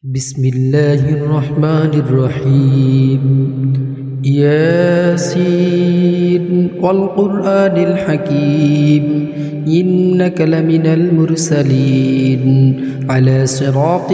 بسم الله الرحمن الرحيم ياسين والقرآن الحكيم إنك لمن المرسلين على صراط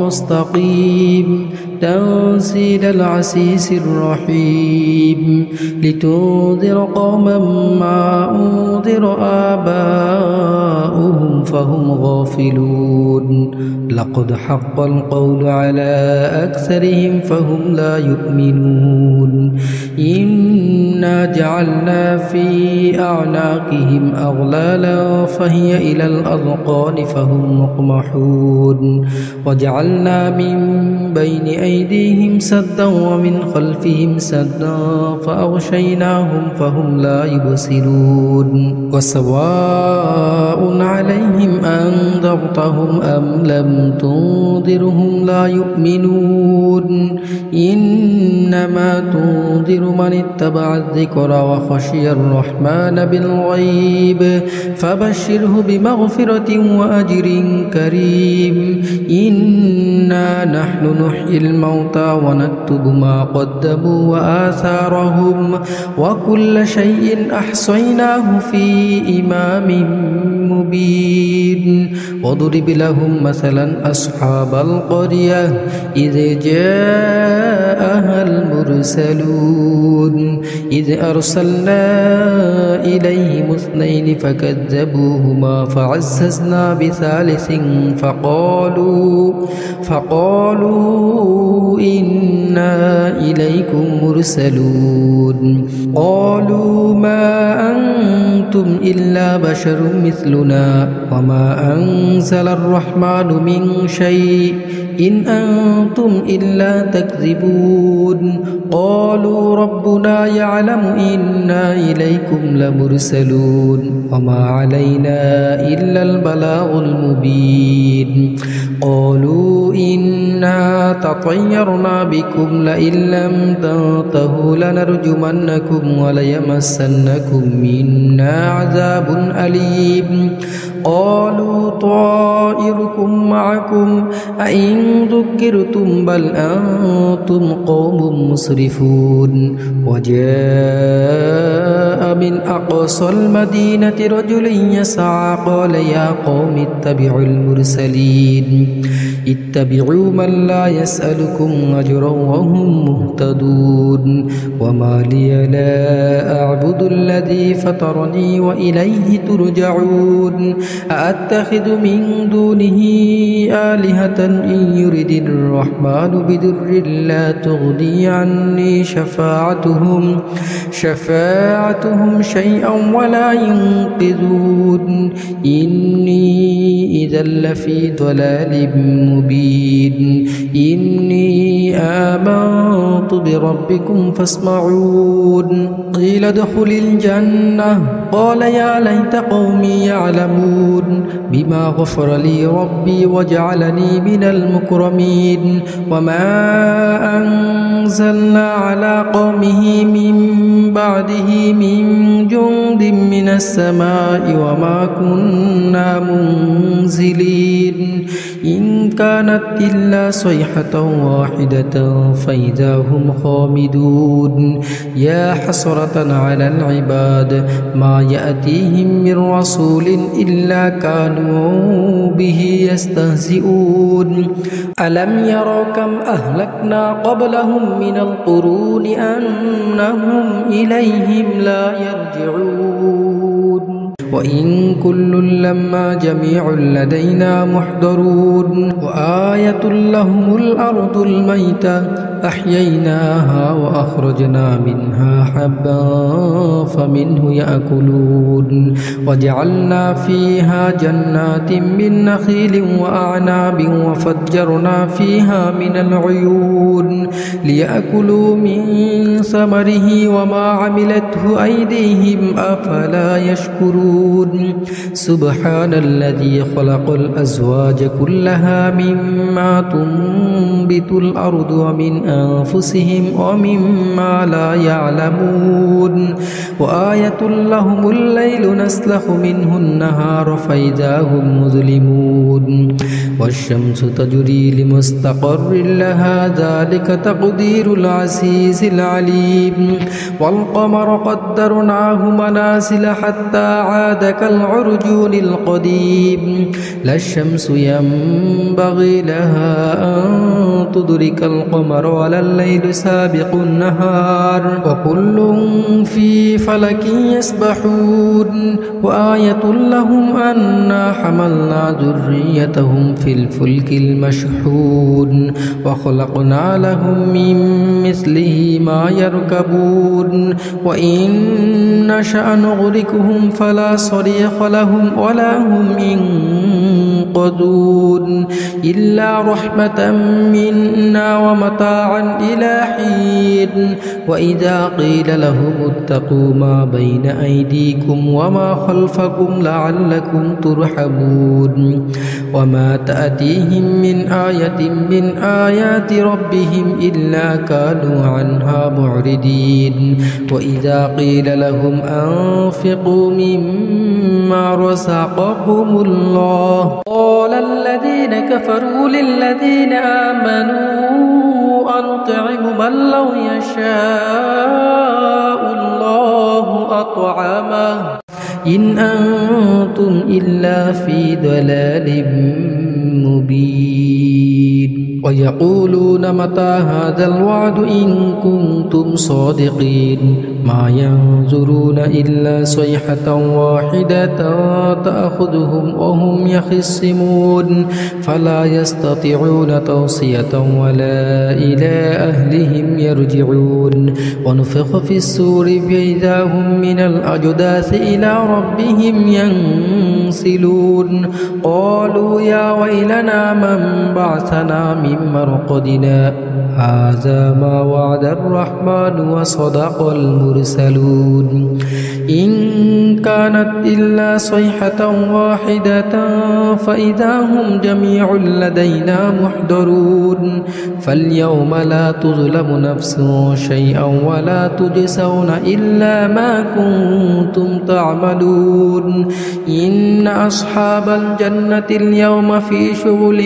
مستقيم تنزيل العزيز الرحيم لتنذر قوما ما أنذر آباؤهم فهم غافلون لقد حق القول على أكثرهم فهم لا يؤمنون إنا جعلنا في أعناقهم أغلالا فهي إلى الأذقان فهم مقمحون وجعلنا من بين أيديهم سدا ومن خلفهم سدا فأغشيناهم فهم لا يبصرون وسواء عليهم أنذرتهم أم لم تنذرهم لا يؤمنون إنما تنذر من اتبع الذكر وخشي الرحمن بالغيب فبشره بمغفرة وأجر كريم إنا نحن نحيي الموتى ونكتب ما قدموا وآثارهم وكل شيء أحصيناه في إمام مبين واضرب لهم مثلا أصحاب القرية إذ جاءها المرسلون إذ أرسلنا إليهم اثنين فكذبوهما فعززنا بثالث فقالوا إنا إليكم مرسلون قالوا ما أنتم إلا بشر مثلنا وما أنزل الرحمن من شيء إن أنتم إلا تكذبون قالوا ربنا يعلم إنا إليكم لمرسلون وما علينا إلا البلاغ المبين قالوا إنا تطيرنا بكم لئن لم تنتهوا لنرجمنكم وليمسنكم منا عذاب أليم قالوا طائركم معكم أئن ذكرتم بل أنتم قوم مسرفون وجاء من أقصى المدينة رجل يسعى قال يا قوم اتبعوا المرسلين اتبعوا من لا يسألكم أجرا وهم مهتدون وما لي لا أعبد الذي فطرني وإليه ترجعون أأتخذ من دونه آلهة إن يرد الرحمن بدر لا تغني عني شفاعتهم شيئا ولا ينقذون إني إذا لفي ضلال مبين إني آمنت بربكم فاسمعون قيل ادخل الجنة قال يا ليت قومي يعلمون بما غفر لي ربي وجعلني من المكرمين وما أنزلنا على قومه من بعده من جند من السماء وما كنا منزلين إن كانت إلا صيحة واحدة فإذا هم خامدون يا حسرة على العباد ما يأتيهم من رسول إلا كانوا به يستهزئون ألم يروا كم أهلكنا قبلهم من القرون أنهم إليهم لا يرجعون وإن كل لما جميع لدينا محضرون وآية لهم الأرض الميتة أحييناها وأخرجنا منها حبا فمنه يأكلون وجعلنا فيها جنات من نخيل وأعناب وفجرنا فيها من العيون ليأكلوا من ثمره وما عملته أيديهم أفلا يشكرون سبحان الذي خلق الأزواج كلها مما تنبت تنبت الأرض ومن أنفسهم ومما لا يعلمون وآية لهم الليل نسلخ منه النهار فإذا هم مظلمون والشمس تجري لمستقر لها ذلك تقدير العزيز العليم والقمر قدرناه منازل حتى عاد كالعرجون القديم لا الشمس ينبغي لها أن تدرك القمر ولا الليل سابق النهار وكل في فلك يسبحون وآية لهم أنا حملنا ذريتهم في الفلك المشحون وخلقنا لهم من مثله ما يركبون وإن نشأ نغرقهم فلا صريخ لهم ولا هم ينقذون إلا رحمة منا ومتاعا إلى حين وإذا قيل لهم اتقوا ما بين أيديكم وما خلفكم لعلكم ترحمون وما تأتيهم من آية من آيات ربهم إلا كانوا عنها معرضين وإذا قيل لهم أنفقوا مما رزقكم الله قال الذين كفروا للذين آمنوا أنطعم من لو يشاء الله أطعمه إن أنتم إلا في ضلال مبين ويقولون متى هذا الوعد إن كنتم صادقين ما ينظرون إلا صيحة واحدة تأخذهم وهم يخصمون فلا يستطيعون توصية ولا إلى أهلهم يرجعون ونفخ في السور فإذا هم من الأجداث إلى ربهم ينسلون قالوا يا ويلنا من بعثنا من مرقدنا هذا ما وعد الرحمن وصدق المرسلون إن كانت إلا صيحة واحدة فإذا هم جميع لدينا محضرون فاليوم لا تظلم نفس شيئا ولا تجزون إلا ما كنتم تعملون إن أصحاب الجنة اليوم في شغل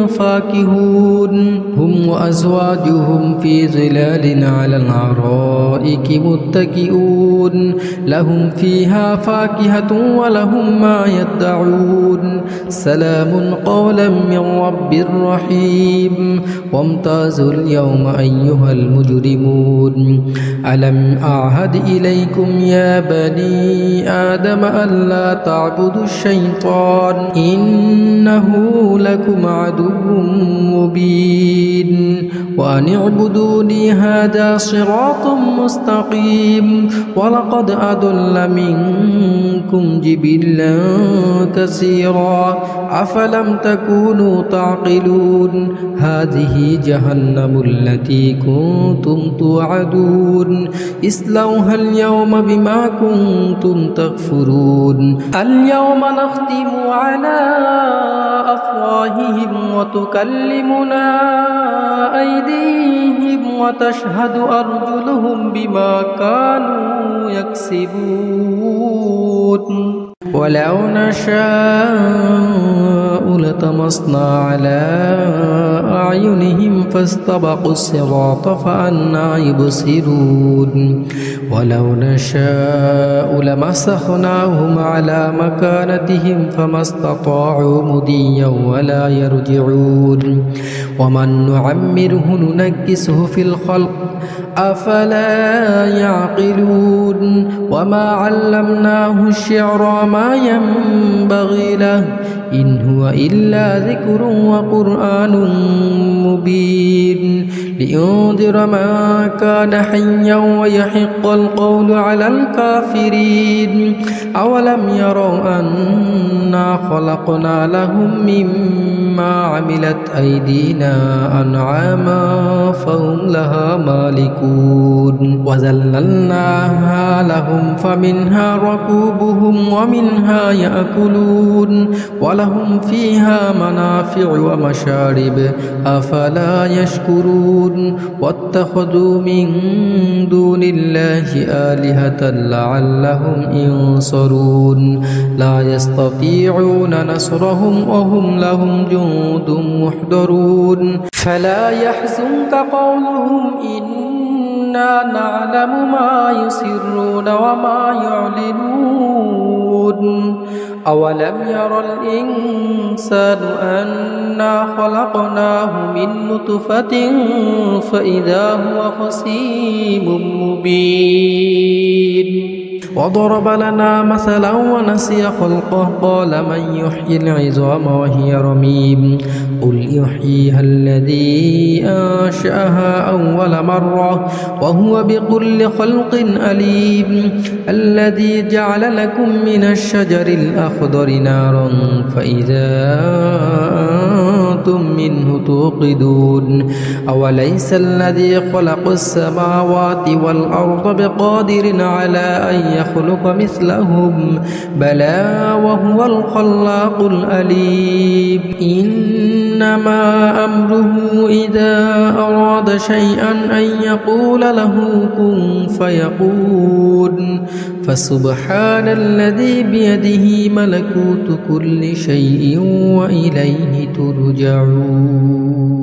فاكهون هم وأزواجهم في ظلال على الأرائك متكئون لهم فيها فاكهة ولهم ما يدعون سلام قولا من رب رحيم وامتازوا اليوم أيها المجرمون ألم أعهد إليكم يا بني آدم ألا تعبدوا الشيطان إنه لكم عدو مبين وأن اعبدوني هذا صراط مستقيم ولقد أضل منكم جبلا كثيرا أفلم تكونوا تعقلون هذه جهنم التي كنتم توعدون اصلوها اليوم بما كنتم تكفرون اليوم نختم على أفواههم وتكلمنا أيديهم وتشهد أرجلهم بما كانوا يكسبون ولو نشاء لطمسنا على أعينهم فاستبقوا الصراط فأنى يبصرون ولو نشاء لمسخناهم على مكانتهم فما استطاعوا مضيا ولا يرجعون ومن نعمره ننكسه في الخلق أفلا يعقلون وما علمناه الشعر ما ينبغي له إن هو إلا ذكر وقرآن مبين لينذر من كان حيا ويحق القول على الكافرين أولم يروا أنا خلقنا لهم مما مما عملت أيدينا أنعاما فهم لها مالكون وذللناها لهم فمنها ركوبهم ومنها يأكلون ولهم فيها منافع ومشارب أفلا يشكرون واتخذوا من دون الله آلهة لعلهم ينصرون لا يستطيعون نصرهم وهم لهم جند محضرون فلا يحزنك قولهم إنا نعلم ما يسرون وما يعلنون أولم ير الإنسان أنا خلقناه من نطفة فإذا هو خصيم مبين وضرب لنا مثلا ونسي خلقه قال من يحيي العظام وهي رميم قل يحييها الذي أنشأها أول مرة وهو بكل خلق أليم الذي جعل لكم من الشجر الأخضر نارا فإذا أنتم منه توقدون أوليس الذي خلق السماوات والأرض بقادر على أن يخلق مثلهم بلى وهو الخلاق الأليم إنما أمره إذا أراد شيئا أن يقول له كن فيكون فسبحان الذي بيده ملكوت كل شيء وإليه ترجعون